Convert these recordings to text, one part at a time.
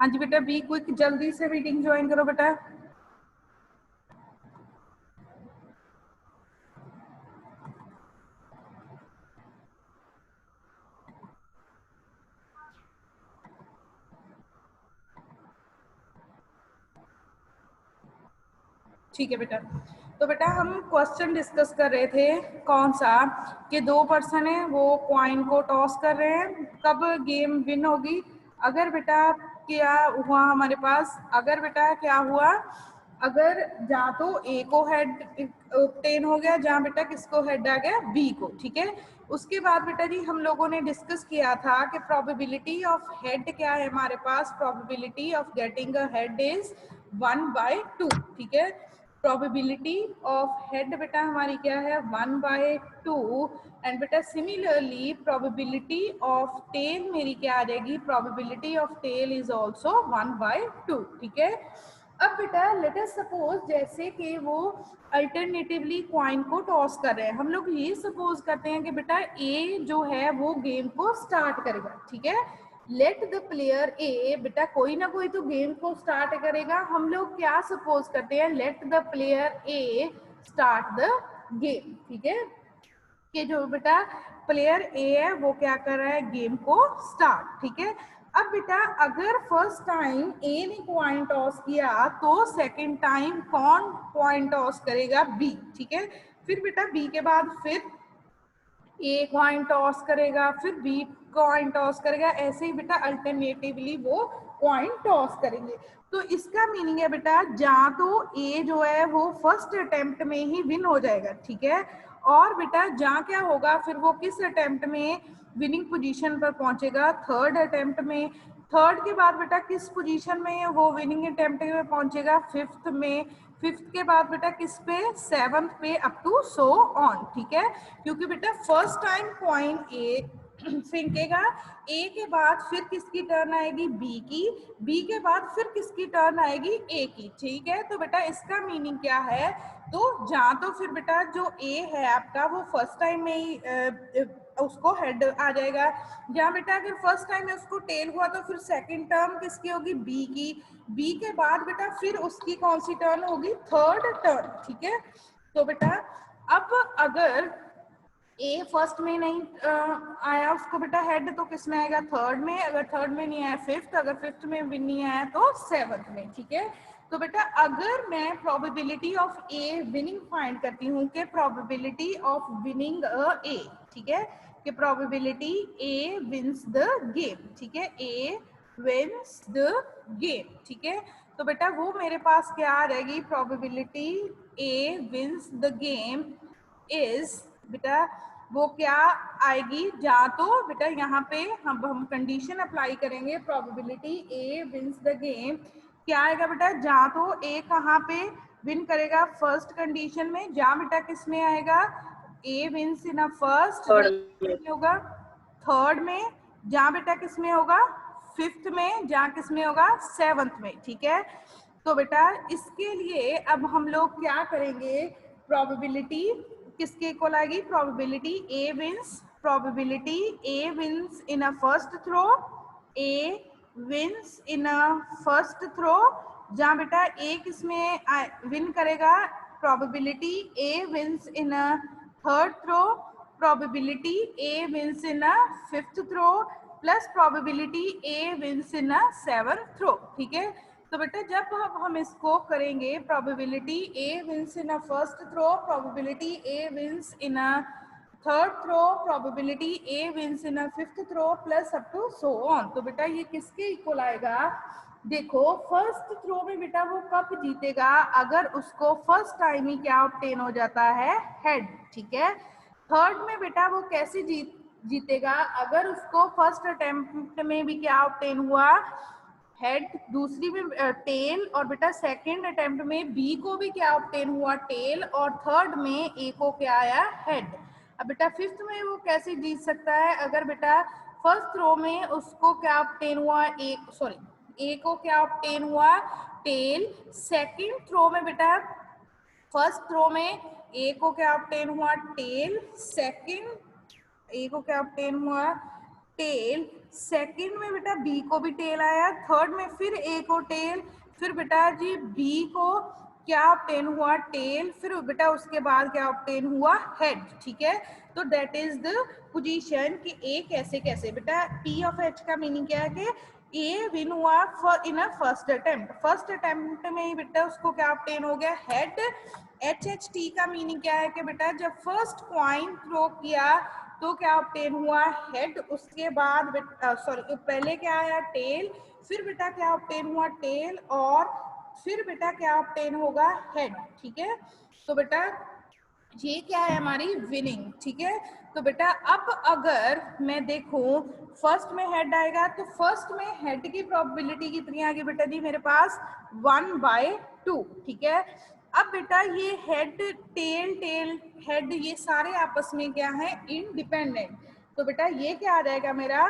हाँ जी बेटा, be quick जल्दी से मीटिंग ज्वाइन करो बेटा। ठीक है बेटा। तो बेटा हम क्वेश्चन डिस्कस कर रहे थे कौन सा, कि 2 पर्सन है वो कॉइन को टॉस कर रहे हैं, कब गेम विन होगी। अगर बेटा क्या हुआ हमारे पास, अगर बेटा क्या हुआ, अगर जहाँ तो ए को हेड ऑब्टेन हो गया, जहाँ बेटा किसको हेड आ गया, बी को। ठीक है, उसके बाद बेटा जी हम लोगों ने डिस्कस किया था कि प्रोबेबिलिटी ऑफ हेड क्या है हमारे पास, probability of getting a head is 1/2। ठीक है, प्रोबेबिलिटी ऑफ हेड बेटा हमारी क्या है, 1/2। एंड बेटा सिमिलरली प्रोबेबिलिटी ऑफ टेल मेरी क्या आ जाएगी, probability of tail is also 1/2। ठीक है, अब बेटा लेट अस सपोज जैसे कि वो अल्टरनेटिवली कॉइन को टॉस कर रहे हैं, हम लोग ये सपोज करते हैं कि बेटा ए जो है वो गेम को स्टार्ट करेगा। ठीक है, लेट द प्लेयर ए, बेटा कोई ना कोई तो गेम को स्टार्ट करेगा। हम लोग क्या सपोज करते हैं, let the player A start the game. ठीक है, कि जो बेटा प्लेयर ए है वो क्या कर रहा है, गेम को स्टार्ट। ठीक है, अब बेटा अगर फर्स्ट टाइम ए ने कॉइन टॉस किया तो सेकंड टाइम कौन कॉइन टॉस करेगा, बी। ठीक है, फिर बेटा बी के बाद फिर ए कॉइन टॉस करेगा, फिर बी कॉइन टॉस करेगा, ऐसे ही बेटा अल्टरनेटिवली वो कॉइन टॉस करेंगे। तो इसका मीनिंग है बेटा जहाँ तो ए जो है वो फर्स्ट अटेम्प्ट में ही विन हो जाएगा। ठीक है, और बेटा जहाँ क्या होगा, फिर वो किस अटेम्प्ट में विनिंग पोजीशन पर पहुंचेगा, थर्ड अटेम्प्ट में। थर्ड के बाद बेटा किस पोजीशन में वो विनिंग अटेम्प्ट में पहुंचेगा, फिफ्थ में। फिफ्थ के बाद बेटा किस पे, सेवंथ पे, अप टू सो ऑन। ठीक है, क्योंकि बेटा फर्स्ट टाइम कॉइन ए फेंकेगा, ए के बाद फिर किसकी टर्न आएगी, बी की, बी के बाद फिर किसकी टर्न आएगी, ए की। ठीक है, तो बेटा इसका मीनिंग क्या है, तो जहाँ तो फिर बेटा जो ए है आपका वो फर्स्ट टाइम में ही उसको हेड आ जाएगा। जहाँ बेटा अगर फर्स्ट टाइम में उसको टेल हुआ तो फिर सेकंड टर्न किसकी होगी, बी की, बी के बाद बेटा फिर उसकी कौन सी टर्न होगी, थर्ड टर्न। ठीक है, तो बेटा अब अगर ए फर्स्ट में नहीं आया उसको बेटा हेड, तो किस में आएगा, थर्ड में, अगर थर्ड में नहीं आया फिफ्थ, अगर फिफ्थ में भी नहीं आया तो सेवंथ में। ठीक है, तो बेटा अगर मैं probability of A winning find करती हूँ कि प्रोबेबिलिटी ऑफ विनिंग ए, ठीक है, कि probability A wins the game. ठीक है, ए विंस द गेम। ठीक है, तो बेटा वो मेरे पास क्या आ जाएगी, probability A wins the game is, बेटा वो क्या आएगी, जहाँ तो बेटा यहाँ पे हम कंडीशन अप्लाई करेंगे, probability A wins the game क्या आएगा बेटा, जहाँ तो ए कहाँ पे विन करेगा, फर्स्ट कंडीशन में, जहाँ बेटा किस में आएगा, ए विंस इन अ फर्स्ट, होगा थर्ड में, जहाँ बेटा किस में होगा, फिफ्थ में, जहाँ किस में होगा, सेवंथ में। ठीक है, तो बेटा इसके लिए अब हम लोग क्या करेंगे, प्रोबेबिलिटी किसके इक्वल आएगी, probability A wins, probability A wins in a first throw, A wins in a first throw, जहाँ बेटा ए किसमें विन करेगा, probability A wins in a third throw, probability A wins in a fifth throw, plus probability A wins in a seventh throw. ठीक है, तो बेटा जब हम इसको करेंगे, probability A wins in a first throw, probability A wins in a third throw, probability A wins in a fifth throw, plus up to so on. तो बेटा ये किसके इक्वल आएगा, देखो फर्स्ट थ्रो में बेटा वो कब जीतेगा, अगर उसको फर्स्ट टाइम ही क्या ऑब्टेन हो जाता है, हेड। ठीक है, थर्ड में बेटा वो कैसे जीतेगा, अगर उसको फर्स्ट अटेम्प्ट में भी क्या ऑब्टेन हुआ, हेड, दूसरी में टेल, और बेटा सेकंड अटेम्प्ट में बी को भी क्या ऑब्टेन हुआ, टेल, और थर्ड में ए को क्या आया, हेड। अब बेटा फिफ्थ में वो कैसे जीत सकता है, अगर बेटा फर्स्ट थ्रो में उसको क्या ऑब्टेन हुआ, ए को क्या ऑब्टेन हुआ, टेल, सेकंड थ्रो में बेटा फर्स्ट थ्रो में ए को क्या ऑब्टेन हुआ, टेल, सेकंड ए को क्या ऑब्टेन हुआ, टेल, सेकंड में बेटा बी को भी टेल आया, थर्ड में फिर ए को टेल, फिर बेटा जी बी को क्या ऑब्टेन हुआ, टेल, फिर बेटा उसके बाद क्या ऑब्टेन हुआ, हेड। ठीक है, तो दैट इज द पोजीशन कि ए कैसे कैसे। बेटा पी ऑफ एच का मीनिंग क्या है कि ए विन हुआ in a first attempt, first attempt में ही बेटा उसको क्या ऑब्टेन हो गया, हेड। एच एच टी का मीनिंग क्या है कि बेटा जब फर्स्ट कॉइन थ्रो किया तो क्या ऑब्टेन हुआ, हेड। उसके बाद सॉरी पहले क्या आया, टेल, फिर बेटा क्या ऑब्टेन हुआ, टेल, और फिर बेटा क्या ऑब्टेन होगा, हेड। ठीक है, तो बेटा ये क्या है हमारी विनिंग। ठीक है, तो बेटा अब अगर मैं देखूं फर्स्ट में हेड आएगा तो फर्स्ट में हेड की प्रोबेबिलिटी कितनी आ गई बेटा जी मेरे पास 1/2। ठीक है, अब बेटा ये हेड टेल टेल हेड ये सारे आपस में क्या है, इंडिपेंडेंट। तो बेटा ये क्या आ जाएगा मेरा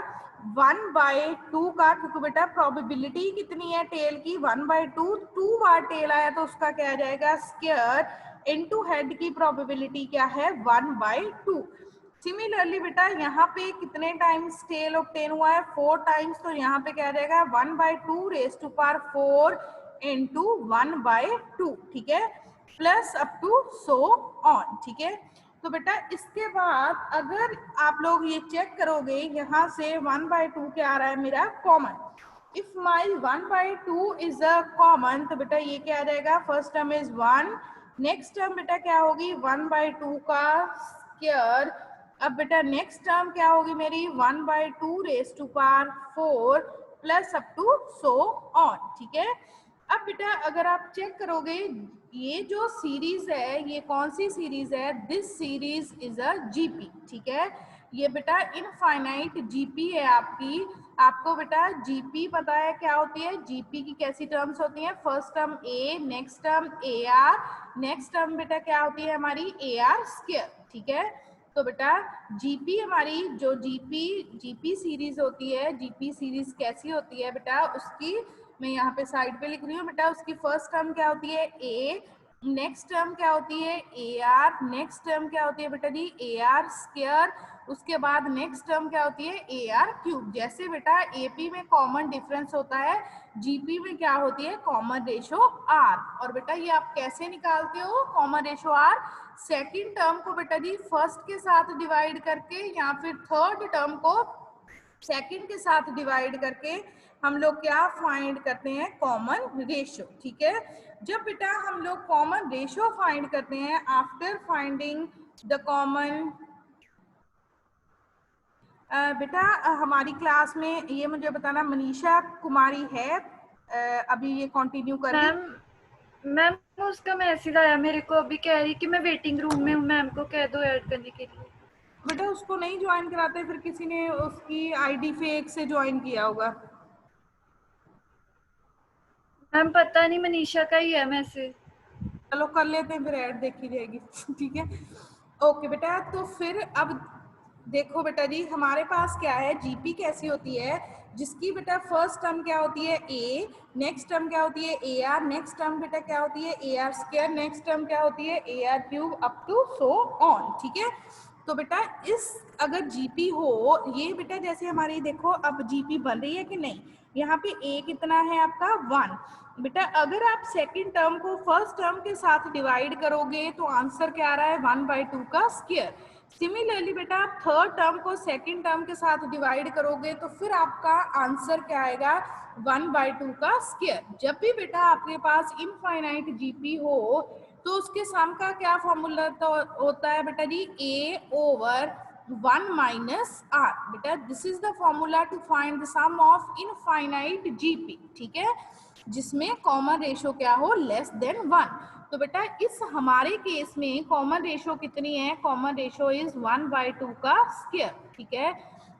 1/2 का, क्योंकि बेटा प्रोबेबिलिटी कितनी है टेल की 1/2, 2 बार टेल आया तो उसका क्या आ जाएगा, स्क्वायर, इनटू हेड की प्रोबेबिलिटी क्या है 1/2। सिमिलरली बेटा यहाँ पे कितने टाइम्स टेल ऑब्टेन हुआ है, 4 टाइम्स, तो यहाँ पे क्या रहेगा 1/2 रेज टू पावर 4 इंटू 1/2। ठीक है, plus up to so on. ठीक है, तो बेटा इसके बाद अगर आप लोग ये चेक करोगे यहाँ से 1/2 क्या आ रहा है मेरा common, if my 1/2 is a common, तो बेटा ये क्या आ जाएगा, first term is 1, next term बेटा क्या होगी 1/2 का स्क्वायर। अब बेटा नेक्स्ट टर्म क्या होगी मेरी 1/2 raise to power 4 plus up to so on. ठीक है, अब बेटा अगर आप चेक करोगे ये जो सीरीज है ये कौन सी सीरीज है, this series is a GP. ठीक है, ये बेटा इनफाइनाइट जीपी है आपकी। आपको बेटा जीपी पता है क्या होती है, जीपी की कैसी टर्म्स होती हैं, first term A, next term A R, next term बेटा क्या होती है हमारी ए आर स्क्वायर। ठीक है, तो बेटा जीपी हमारी जो जीपी सीरीज होती है, जीपी सीरीज कैसी होती है बेटा, उसकी मैं यहाँ पे साइड पे लिख रही हूँ बेटा, उसकी फर्स्ट टर्म क्या होती है ए, नेक्स्ट टर्म क्या होती है ए आर, नेक्स्ट टर्म क्या होती है बेटा जी ए आर स्क्वायर, उसके बाद नेक्स्ट टर्म क्या होती है ए आर क्यूब। जैसे बेटा एपी में कॉमन डिफरेंस होता है, जीपी में क्या होती है कॉमन रेशो आर। और बेटा ये आप कैसे निकालते हो common ratio R, second term को बेटा जी फर्स्ट के साथ डिवाइड करके या फिर थर्ड टर्म को सेकंड के साथ डिवाइड करके हम लोग क्या फाइंड करते हैं, कॉमन रेशो। ठीक है, जब बेटा हम लोग कॉमन रेशो फाइंड करते हैं आफ्टर फाइंडिंग द कॉमन, बेटा हमारी क्लास में ये मुझे बताना मनीषा कुमारी है, अभी ये कंटिन्यू कर रही। मैम उसका मैसेज आया मेरे को अभी, कह रही कि मैं वेटिंग रूम में हूँ, मैम को कह दो ऐड करने के लिए। बेटा उसको नहीं ज्वाइन कराते, फिर किसी ने उसकी आईडी फेक से ज्वाइन किया होगा। मैम पता नहीं, मनीषा का ही है मैसेज। चलो कर लेते हैं, फिर ऐड देखी जाएगी। ठीक है, ओके बेटा, तो फिर अब देखो बेटा जी हमारे पास क्या है, जीपी कैसी होती है, जिसकी बेटा फर्स्ट टर्म क्या होती है ए, नेक्स्ट टर्म क्या होती है ए आर, नेक्स्ट टर्म बेटा क्या होती है A R square, next term क्या होती है A R cube up to so on. ठीक है, तो बेटा इस अगर जीपी हो, ये बेटा जैसे हमारी देखो अब जीपी बन रही है कि नहीं, यहाँ पे ए कितना है आपका 1। बेटा अगर आप सेकंड टर्म को फर्स्ट टर्म के साथ डिवाइड करोगे तो आंसर क्या आ रहा है 1/2 का स्क्वायर। सिमिलरली बेटा आप थर्ड टर्म को सेकंड टर्म के साथ डिवाइड करोगे तो फिर आपका आंसर क्या आएगा 1/2 का स्क्वायर। जब भी बेटा आपके पास इनफाइनाइट जीपी हो तो उसके सम का क्या फॉर्मूला होता है बेटा जी A/1 माइनस आर। बेटा this is the formula to find the sum of infinite GP. ठीक है, जिसमें कॉमन रेशो क्या हो लेस देन 1। तो बेटा इस हमारे केस में कॉमन रेशो कितनी है, कॉमन रेशो इज 1/2 का स्क्वायर। ठीक है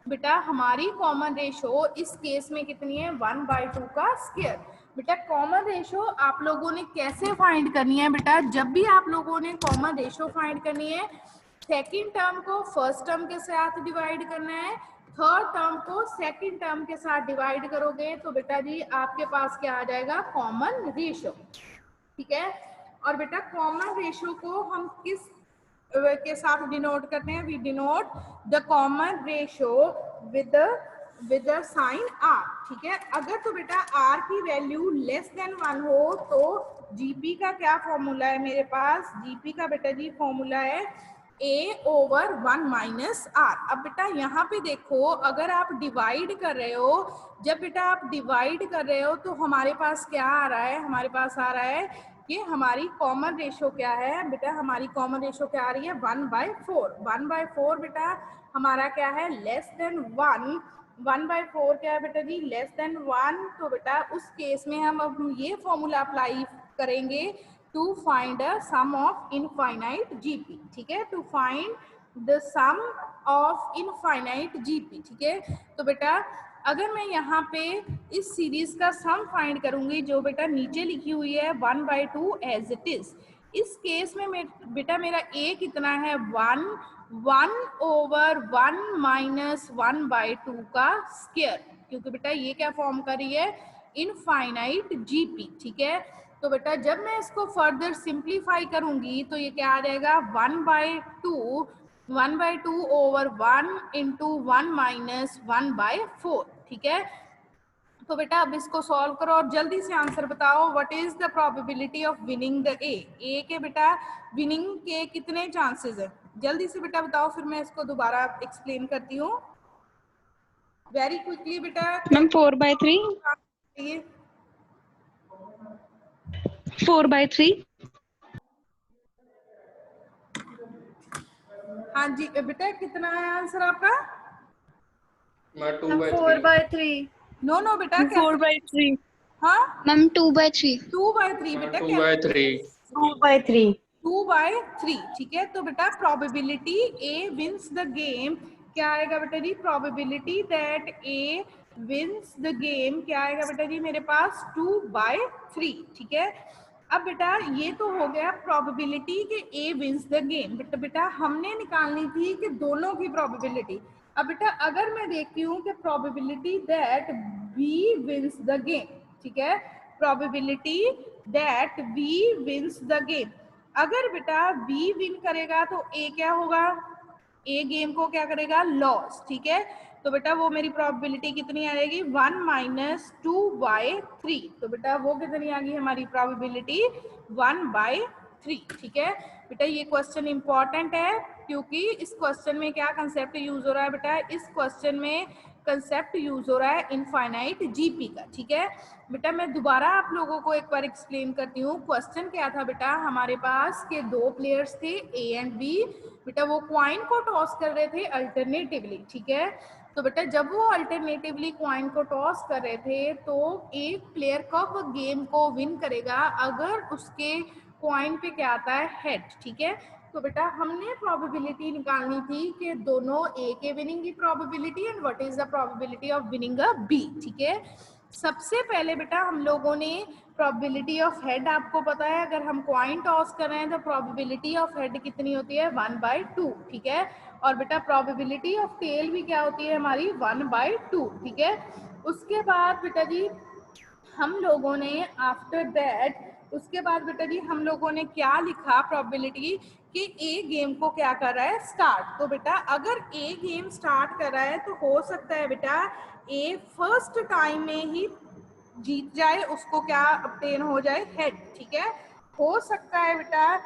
बेटा, हमारी कॉमन रेशो इस केस में कितनी है 1/2 का स्क्वायर। बेटा कॉमन रेशो आप लोगों ने कैसे फाइंड करनी है, बेटा जब भी आप लोगों ने कॉमन रेशो फाइंड करनी है सेकेंड टर्म को फर्स्ट टर्म के साथ डिवाइड करना है, थर्ड टर्म को सेकंड टर्म के साथ डिवाइड करोगे तो बेटा जी आपके पास क्या आ जाएगा कॉमन रेशो। ठीक है, और बेटा कॉमन रेशो को हम किस के साथ डिनोट करते हैं, we denote the common ratio with sign R, ठीक है। अगर तो बेटा आर की वैल्यू लेस देन 1 हो तो जीपी का क्या फॉर्मूला है मेरे पास? जीपी का बेटा जी फॉर्मूला है a/1 माइनस आर। अब बेटा यहाँ पे देखो, अगर आप डिवाइड कर रहे हो, जब बेटा आप डिवाइड कर रहे हो तो हमारे पास क्या आ रहा है? हमारे पास आ रहा है कि हमारी कॉमन रेशो क्या है बेटा? हमारी कॉमन रेशो क्या आ रही है? 1/4। 1/4 बेटा हमारा क्या है? Less than 1। 1/4 क्या है बेटा जी? Less than 1। तो बेटा उस केस में हम अब ये फॉर्मूला अप्लाई करेंगे to find a sum of infinite GP, ठीक है, to find the sum of infinite GP, ठीक है। तो बेटा अगर मैं यहाँ पे इस सीरीज का सम फाइंड करूंगी जो बेटा नीचे लिखी हुई है 1/2 एज इट इज, इस केस में बेटा मेरा a कितना है? 1/1 माइनस 1/2 का स्क्वायर, क्योंकि बेटा ये क्या फॉर्म कर रही है? इनफाइनाइट जीपी, ठीक है। तो बेटा जब मैं इसको फर्दर सिंप्लीफाई करूंगी तो ये क्या आ जाएगा? 1/2 ओवर 1 इंटू 1 माइनस 1/4, ठीक है। तो बेटा अब इसको सॉल्व करो और जल्दी से आंसर बताओ। What is the probability of winning the ए के बेटा विनिंग के कितने चांसेस है? जल्दी से बेटा बताओ, फिर मैं इसको दोबारा एक्सप्लेन करती हूँ वेरी क्विकली बेटा। मैम 4/3। 4/3। हाँ जी बेटा, कितना है आंसर आपका? 4/3। नो नो बेटा, 4/3। हाँ मैम 2/3। 2/3 बेटा, 2/3। 2/3। 2/3, ठीक है। तो बेटा probability A wins the game क्या आएगा बेटा जी? Probability that A wins the game क्या आएगा बेटा जी मेरे पास? 2/3, ठीक है। अब बेटा ये तो हो गया प्रोबेबिलिटी कि ए विंस द गेम। बेटा हमने निकालनी थी कि दोनों की प्रोबेबिलिटी। अब बेटा अगर मैं देखती हूँ कि probability that B wins the game, ठीक है, probability that B wins the game, अगर बेटा बी विन करेगा तो ए क्या होगा? ए गेम को क्या करेगा? लॉस, ठीक है। तो बेटा वो मेरी प्रोबेबिलिटी कितनी आ जाएगी? 1 माइनस 2/3। तो बेटा वो कितनी आ गई हमारी प्रोबेबिलिटी? 1/3, ठीक है। बेटा ये क्वेश्चन इंपॉर्टेंट है क्योंकि इस क्वेश्चन में क्या कंसेप्ट यूज हो रहा है बेटा? इस क्वेश्चन में कंसेप्ट यूज हो रहा है इनफाइनाइट जीपी का, ठीक है। बेटा मैं दोबारा आप लोगों को एक बार एक्सप्लेन करती हूँ। क्वेश्चन क्या था बेटा हमारे पास के दो प्लेयर्स थे ए एंड बी। बेटा वो क्वाइन को टॉस कर रहे थे अल्टरनेटिवली, ठीक है। तो बेटा जब वो अल्टरनेटिवली क्वाइन को टॉस कर रहे थे तो एक प्लेयर कब गेम को विन करेगा? अगर उसके क्वाइन पे क्या आता है? हेड, ठीक है। तो बेटा हमने प्रोबेबिलिटी निकालनी थी कि दोनों ए के विनिंग की probability and what is the probability of winning a B, ठीक है। सबसे पहले बेटा हम लोगों ने प्रोबेबिलिटी ऑफ हेड, आपको पता है अगर हम क्वाइन टॉस कर रहे हैं तो प्रोबेबिलिटी ऑफ हेड कितनी होती है? 1/2, ठीक है। और बेटा प्रोबेबिलिटी ऑफ टेल भी क्या होती है हमारी? 1/2, ठीक है। उसके बाद बेटा जी हम लोगों ने आफ्टर दैट उसके बाद बेटा जी हम लोगों ने क्या लिखा प्रोबेबिलिटी कि ए गेम को क्या कर रहा है? स्टार्ट। तो बेटा अगर ए गेम स्टार्ट कर रहा है तो हो सकता है बेटा ए फर्स्ट टाइम में ही जीत जाए, उसको क्या obtain हो जाए? हेड, ठीक है। हो सकता है बेटा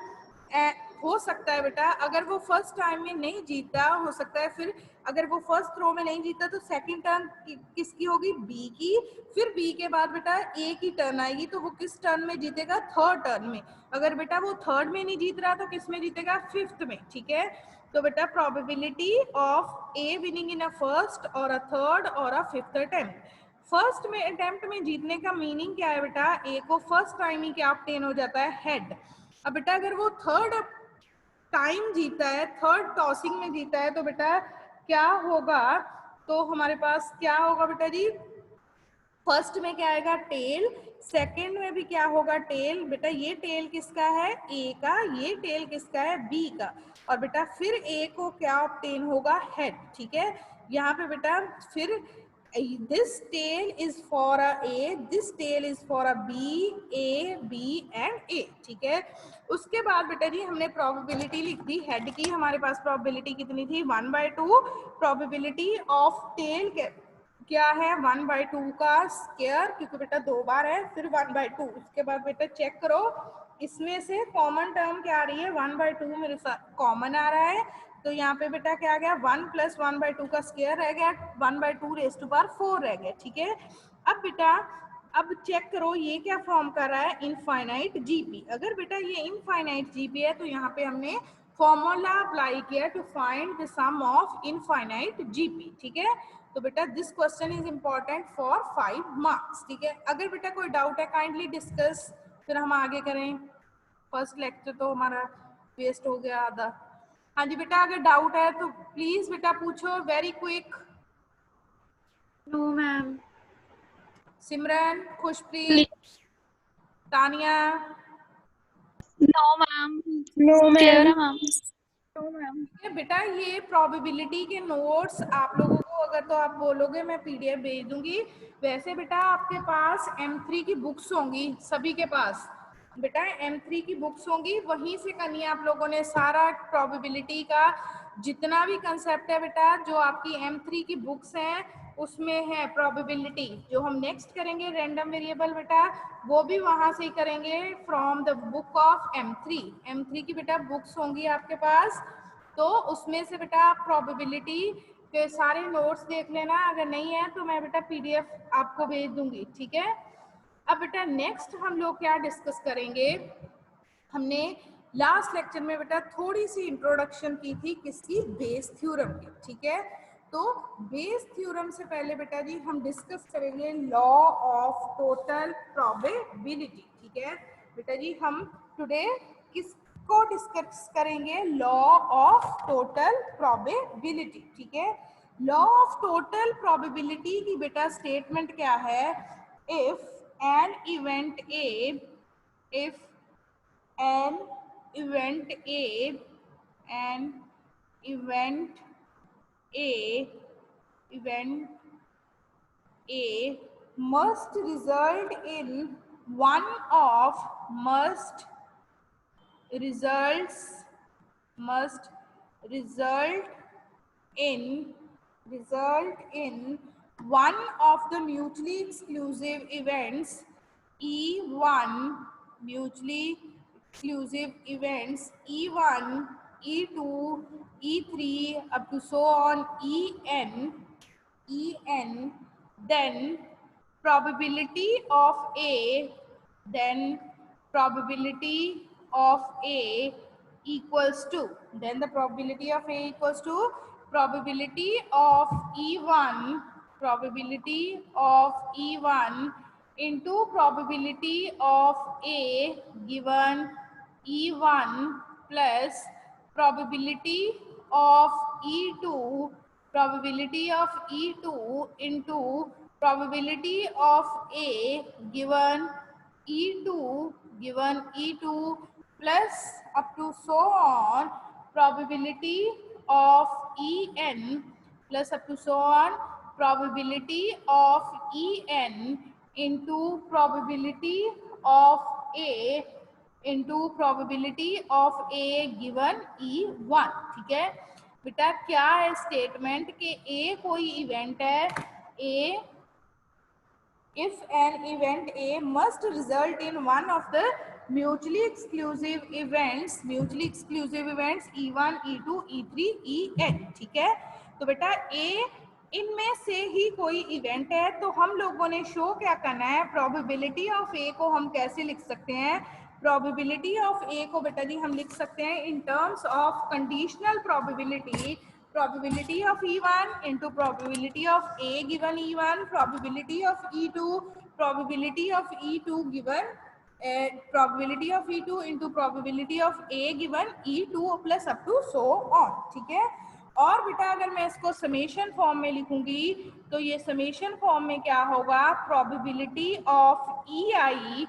हो सकता है बेटा अगर वो फर्स्ट टाइम में नहीं जीता, हो सकता है फिर अगर वो फर्स्ट थ्रो में नहीं जीता तो सेकंड टर्न किसकी होगी? बी की। फिर बी के बाद बेटा ए की टर्न आएगी तो वो किस टर्न में जीतेगा? थर्ड टर्न में। अगर बेटा वो थर्ड में नहीं जीत रहा तो किस में जीतेगा? फिफ्थ में, ठीक है। तो बेटा probability of A winning in a first और अ थर्ड और अ फिफ्थ अटेम्प्ट। फर्स्ट में अटेम्प्ट में जीतने का मीनिंग क्या है बेटा? ए को फर्स्ट टाइम ही क्या ऑब्टेन हो जाता है? हेड। अब बेटा अगर वो थर्ड टाइम जीता है, थर्ड टॉसिंग में जीता है तो बेटा क्या होगा? तो हमारे पास क्या होगा बेटा जी? फर्स्ट में क्या आएगा? टेल। सेकंड में भी क्या होगा? टेल। बेटा ये टेल किसका है? ए का। ये टेल किसका है? बी का। और बेटा फिर ए को क्या ऑब्टेन होगा? हेड, ठीक है। यहाँ पे बेटा फिर this tail is for a A, this tail is for a B, A, B and A, ठीक है। उसके बाद बेटा जी हमने प्रोबेबिलिटी लिख दी, हेड की हमारे पास प्रोबेबिलिटी कितनी थी 1/2, प्रोबेबिलिटी ऑफ टेल क्या है 1/2 का स्क्वायर, क्योंकि बेटा 2 बार है, फिर 1/2। उसके बाद बेटा चेक करो इसमें से कॉमन टर्म क्या आ रही है 1/2 मेरे साथ कॉमन आ रहा है, तो यहाँ पे बेटा क्या आ गया 1 + 1/2 का स्क्वायर रह गया, 1/2⁴ रह गया, ठीक है। अब बेटा अब चेक करो ये क्या फॉर्म कर रहा है इनफाइनाइट जीपी। अगर बेटा ये इनफाइनाइट जीपी है तो यहाँ पे हमने फॉर्मूला अप्लाई किया to find the sum of infinite GP, ठीक है। तो बेटा this question is important for 5 marks, ठीक है। अगर बेटा कोई डाउट है काइंडली डिस्कस, फिर हम आगे करें। फर्स्ट लेक्चर तो हमारा वेस्ट हो गया आधा। हाँ जी बेटा अगर डाउट है तो प्लीज बेटा पूछो, very quick. No ma'am. Simran, Khushpreet, Tania, No, ma'am. No, Clear, ma'am. ma'am. No, ma'am. बेटा ये प्रोबेबिलिटी के नोट्स आप लोगों को अगर तो आप बोलोगे मैं पीडीएफ भेज दूंगी। वैसे बेटा आपके पास M3 की बुक्स होंगी, सभी के पास बेटा M3 की बुक्स होंगी, वहीं से करनी है आप लोगों ने सारा प्रोबेबिलिटी का जितना भी कंसेप्ट है बेटा, जो आपकी M3 की बुक्स हैं उसमें है प्रोबेबिलिटी। जो हम नेक्स्ट करेंगे रैंडम वेरिएबल बेटा वो भी वहां से ही करेंगे from the book of M3 की बेटा बुक्स होंगी आपके पास, तो उसमें से बेटा आप प्रोबेबिलिटी के सारे नोट्स देख लेना, अगर नहीं है तो मैं बेटा पीडीएफ आपको भेज दूंगी, ठीक है। अब बेटा नेक्स्ट हम लोग क्या डिस्कस करेंगे, हमने लास्ट लेक्चर में बेटा थोड़ी सी इंट्रोडक्शन की थी किसकी, बेस थ्योरम की, ठीक है। तो बेस थ्योरम से पहले बेटा जी हम डिस्कस करेंगे लॉ ऑफ टोटल प्रोबेबिलिटी, ठीक है। बेटा जी हम टुडे किसको डिस्कस करेंगे, लॉ ऑफ टोटल प्रोबेबिलिटी, ठीक है। लॉ ऑफ टोटल प्रोबेबिलिटी की बेटा स्टेटमेंट क्या है, if an event A, if an event A, an event A, event A must result in one of must results must result in one of the mutually exclusive events E1, mutually exclusive events E1, E2, E3 up to so on En, then probability of A, then probability of A equals to, then the probability of A equals to probability of E1, probability of E1 into probability of A given E1 plus probability of E2, probability of E2 into probability of A given E2 plus up to so on probability of En plus up to so on probability of En into probability of A into probability of A given E1, ठीक है। बेटा क्या है statement कि A कोई event है, A if an event A must result in one of the mutually exclusive events E1, E2, E3, En, ठीक है। तो बेटा A इनमें से ही कोई इवेंट है, तो हम लोगों ने शो क्या करना है, प्रोबेबिलिटी ऑफ A को हम कैसे लिख सकते हैं, प्रोबेबिलिटी ऑफ A को बेटा जी हम लिख सकते हैं in terms of conditional probability, probability of E1 into probability of A given E1, probability of E2, probability of E2 given probability of E2 into probability of A given E2 plus up to so on, ठीक है। और बेटा अगर मैं इसको summation form में लिखूंगी तो ये समेशन फॉर्म में क्या होगा, probability of EI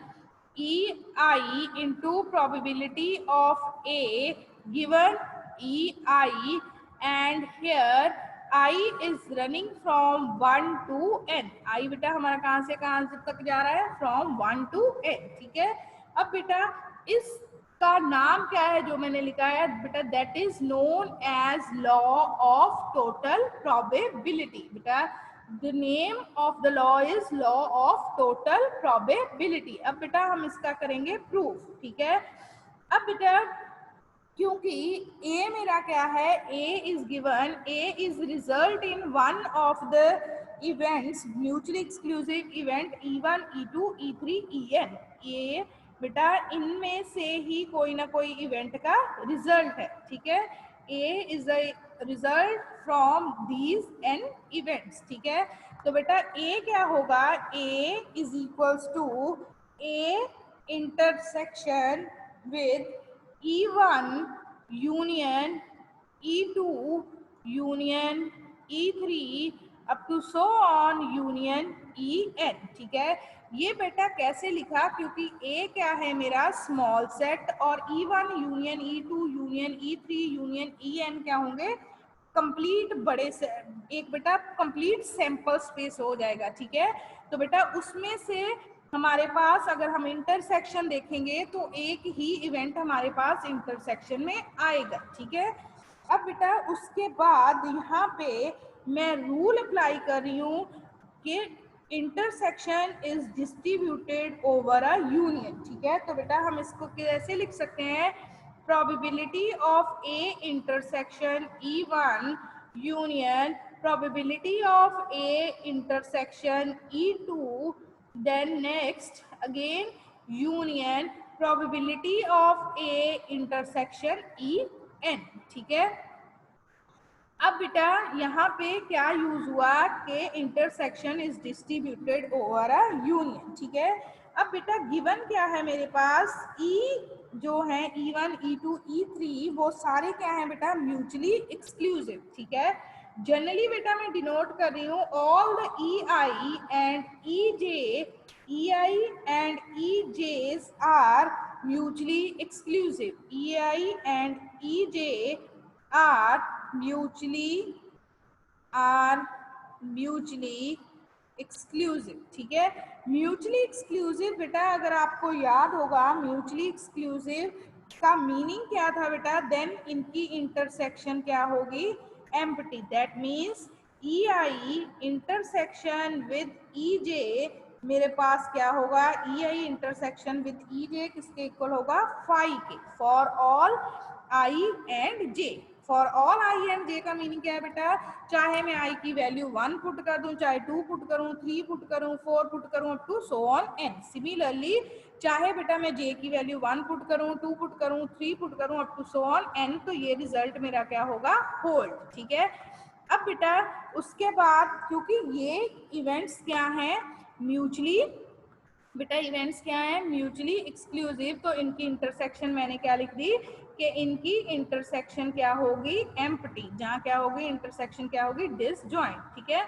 into probability of A given EI, and here I is running from 1 to n। आई बेटा हमारा कहाँ से कहाँ तक जा रहा है, फ्रॉम 1 to n। ठीक है, अब बेटा इसका नाम क्या है जो मैंने लिखा है बेटा, that is known as law of total probability. बेटा the name of the law is law of total probability. अब बेटा हम इसका करेंगे प्रूफ। ठीक है, अब बेटा क्योंकि ए मेरा क्या है, A is given, A is result in one of the events mutually exclusive event E1 E2 E3 EN। ये बेटा इनमें से ही कोई ना कोई इवेंट का रिजल्ट है। ठीक है, A is the result from these n events. ठीक है, तो बेटा ए क्या होगा, A is equals to A intersection with E1 union E2 union E3 up to so on union EN। ठीक है, ये बेटा कैसे लिखा, क्योंकि A क्या है मेरा स्मॉल सेट और E1 union E2 union E3 union EN क्या होंगे, कंप्लीट बड़े से एक बेटा कंप्लीट सैंपल स्पेस हो जाएगा। ठीक है, तो बेटा उसमें से हमारे पास अगर हम इंटरसेक्शन देखेंगे तो एक ही इवेंट हमारे पास इंटरसेक्शन में आएगा। ठीक है, अब बेटा उसके बाद यहाँ पे मैं रूल अप्लाई कर रही हूँ कि intersection is distributed over a union. ठीक है, तो बेटा हम इसको कैसे लिख सकते हैं, probability of A intersection E1 union probability of A intersection E2, then next again union probability of A intersection EN। ठीक है, अब बेटा यहाँ पे क्या यूज हुआ कि intersection is distributed over a union. ठीक है, अब बेटा गिवन क्या है मेरे पास, ई जो है E1 E2 E3 वो सारे क्या है बेटा म्यूचुअली एक्सक्लूसिव। ठीक है, जनरली बेटा मैं डिनोट कर रही हूँ all the EI and EJ, EI and EJs are mutually exclusive. EI and EJ are mutually exclusive। ठीक है, म्यूचुअली एक्सक्लूसिव बेटा अगर आपको याद होगा म्यूचुअली एक्सक्लूसिव का मीनिंग क्या था बेटा, देन इनकी इंटरसेक्शन क्या होगी, empty. That means EI intersection with EJ मेरे पास क्या होगा, EI इंटरसेक्शन विद EJ किसके इक्वल होगा, फाई के, for all I and J। For all I and J का मीनिंग क्या है बेटा, चाहे मैं I की वैल्यू 1 पुट कर दूं, चाहे 2 पुट करूं, 3 पुट करूं, 4 पुट करूं, up to so on n। Similarly चाहे बेटा मैं J की वैल्यू 1 पुट करूं, 2 पुट करूं, 3 पुट करूं, up to so on n, तो ये रिजल्ट मेरा क्या होगा, होल्ड। ठीक है, अब बेटा उसके बाद क्योंकि ये इवेंट्स क्या हैं, म्यूचुअली बेटा इवेंट्स क्या है, म्यूचुअली एक्सक्लूसिव, तो इनकी इंटरसेक्शन मैंने क्या लिख दी कि इनकी इंटरसेक्शन क्या होगी, एम्प्टी, जहाँ क्या होगी इंटरसेक्शन क्या होगी, डिसजॉइंट। ठीक है,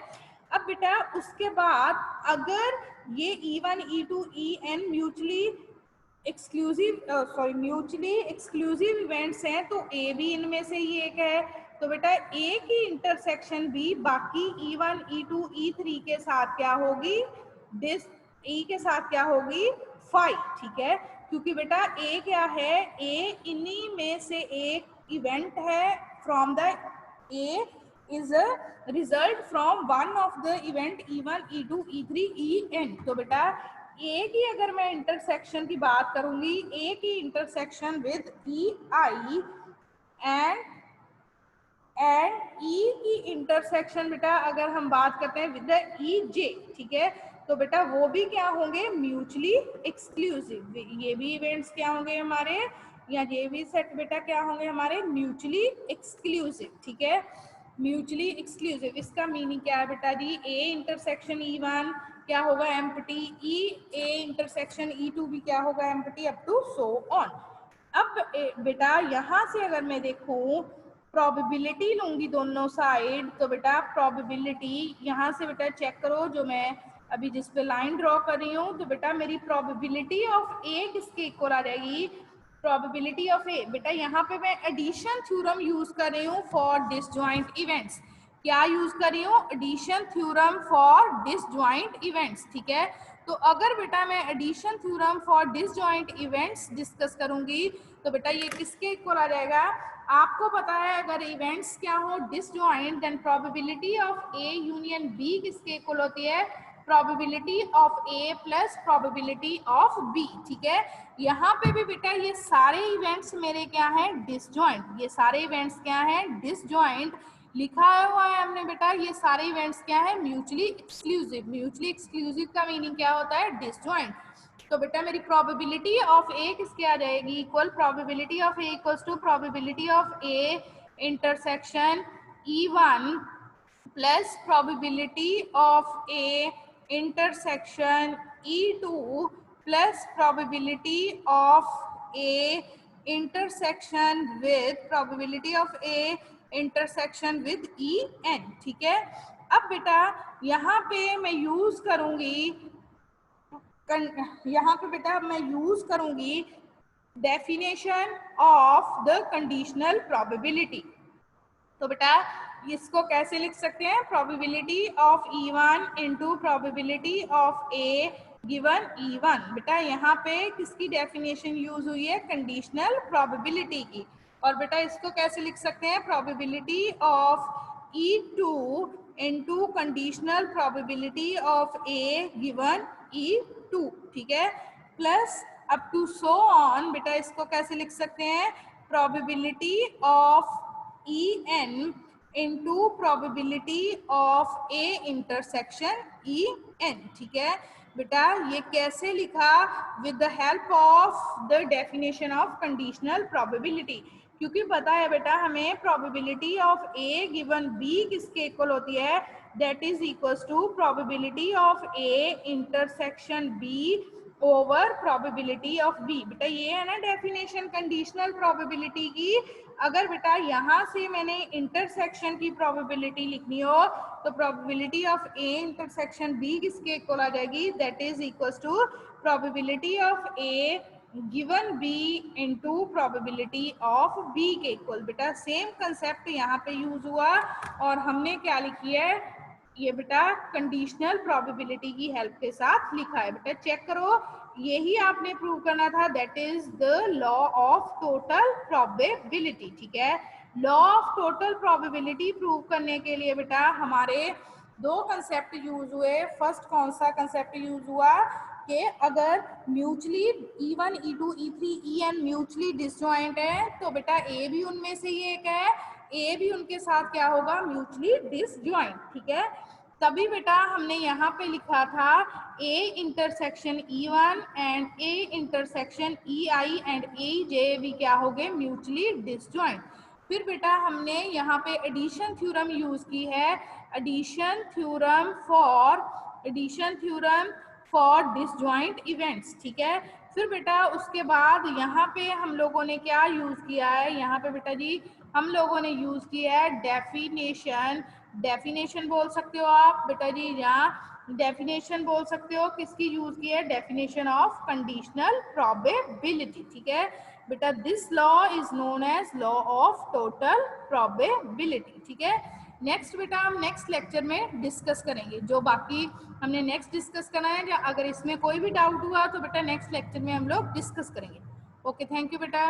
अब बेटा उसके बाद अगर ये E1 E2 EN mutually exclusive events हैं तो ए भी इनमें से ही एक है, तो बेटा ए की इंटरसेक्शन भी बाकी E1 E2 E3 के साथ क्या होगी, ए के साथ क्या होगी, फाई। ठीक है, क्योंकि बेटा ए क्या है, ए इन्हीं में से एक इवेंट है, from the A is a result from one of the event E1 E2 E3 EN। तो बेटा ए की अगर मैं इंटरसेक्शन की बात करूंगी, ए की इंटरसेक्शन विद EI एंड ई की इंटरसेक्शन बेटा अगर हम बात करते हैं विद द EJ। ठीक है, तो बेटा वो भी क्या होंगे, म्यूचुअली एक्सक्लूसिव। ये भी इवेंट्स क्या होंगे हमारे, या ये भी सेट बेटा क्या होंगे हमारे, म्यूचुअली एक्सक्लूसिव। ठीक है, म्यूचुअली एक्सक्लूसिव इसका मीनिंग क्या है बेटा जी, ए इंटरसेक्शन E1 क्या होगा, एम्प्टी, ए इंटरसेक्शन E2 भी क्या होगा, empty, up to so on. अब बेटा यहाँ से अगर मैं देखूं प्रोबेबिलिटी लूंगी दोनों साइड, तो बेटा प्रोबेबिलिटी यहाँ से बेटा चेक करो, जो मैं अभी जिस पे लाइन ड्रॉ कर रही हूँ, तो बेटा मेरी प्रोबेबिलिटी ऑफ ए किसके इक्वल आ जाएगी, प्रोबेबिलिटी ऑफ ए, बेटा यहाँ पे मैं एडिशन थ्योरम यूज कर रही हूँ फॉर डिसजॉइंट इवेंट्स। क्या यूज कर रही हूँ, addition theorem for disjoint events, ठीक है। तो अगर बेटा मैं addition theorem for disjoint events discuss करूंगी तो बेटा ये किसके इक्वल आ जाएगा, आपको पता है अगर इवेंट्स क्या हो disjoint then probability of A union B किसके इक्वल होती है, probability of A plus probability of B, ठीक है। यहाँ पे भी बेटा ये सारे इवेंट्स मेरे क्या हैं डिसजॉइंट, ये सारे इवेंट्स क्या हैं डिसजॉइंट, लिखा हुआ है हमने बेटा ये सारे इवेंट्स क्या है म्यूचुअली एक्सक्लूसिव, म्यूचुअली एक्सक्लूसिव का मीनिंग क्या होता है डिसजॉइंट। तो बेटा मेरी प्रोबेबिलिटी ऑफ ए किसके आ जाएगी equal, probability of A equals to probability of A intersection E1 plus probability of A intersection E2 plus probability of A intersection with probability of A intersection with EN, ठीक है। अब बेटा यहाँ पे मैं यूज करूंगी यहाँ पे बेटा मैं यूज करूंगी definition of the conditional probability. तो बेटा इसको कैसे लिख सकते हैं, probability of E1 into probability of A given E1। बेटा यहाँ पे किसकी डेफिनेशन यूज हुई है, कंडीशनल प्रोबेबिलिटी की। और बेटा इसको कैसे लिख सकते हैं, probability of E2 into conditional probability of A given E2, ठीक है, plus up to so on. बेटा इसको कैसे लिख सकते हैं, probability of EN into probability of A intersection EN, ठीक है। बेटा ये कैसे लिखा, with the help of the definition of conditional probability, क्योंकि पता है बेटा हमें probability of A given B किसके इक्वल होती है, that is equals to probability of A intersection B over probability of B. बेटा ये है ना डेफिनेशन कंडीशनल प्रोबेबिलिटी की। अगर बेटा यहाँ से मैंने इंटरसेक्शन की प्रोबेबिलिटी लिखनी हो तो probability of A intersection B किसके इक्वल आ जाएगी, that is equals to probability of A given B into probability of B के इक्वल। बेटा सेम कंसेप्ट यहाँ पे यूज हुआ और हमने क्या लिखी है, ये बेटा कंडीशनल प्रोबेबिलिटी की हेल्प के साथ लिखा है। बेटा चेक करो, यही आपने प्रूव करना था, that is the law of total probability, ठीक है। Law of total probability prove करने के लिए बेटा हमारे दो कंसेप्ट यूज हुए। फर्स्ट कौन सा कंसेप्ट यूज हुआ कि अगर mutually E1 E2 E3 EN mutually disjoint है तो बेटा ए भी उनमें से ही एक है, ए भी उनके साथ क्या होगा म्यूचुअली डिसजॉइंट, ठीक है। तभी बेटा हमने यहाँ पे लिखा था ए intersection E1 and A intersection EI and EJ भी क्या हो गए म्यूचुअली डिसजॉइंट। फिर बेटा हमने यहाँ पे एडिशन थ्योरम यूज की है, addition theorem for disjoint events, ठीक है। फिर बेटा उसके बाद यहाँ पे हम लोगों ने क्या यूज किया है, यहाँ पे बेटा जी हम लोगों ने यूज किया है डेफिनेशन, डेफिनेशन बोल सकते हो आप बेटा जी, यहाँ डेफिनेशन बोल सकते हो, किसकी यूज की है, डेफिनेशन ऑफ कंडीशनल प्रोबेबिलिटी, ठीक है बेटा। This law is known as law of total probability, ठीक है। नेक्स्ट बेटा हम नेक्स्ट लेक्चर में डिस्कस करेंगे जो बाकी हमने नेक्स्ट डिस्कस करना है, या अगर इसमें कोई भी डाउट हुआ तो बेटा नेक्स्ट लेक्चर में हम लोग डिस्कस करेंगे। ओके थैंक यू बेटा।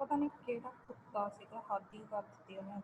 पता नहीं केड़ा कुत्ता सीगा हाथी कर दिया मैं।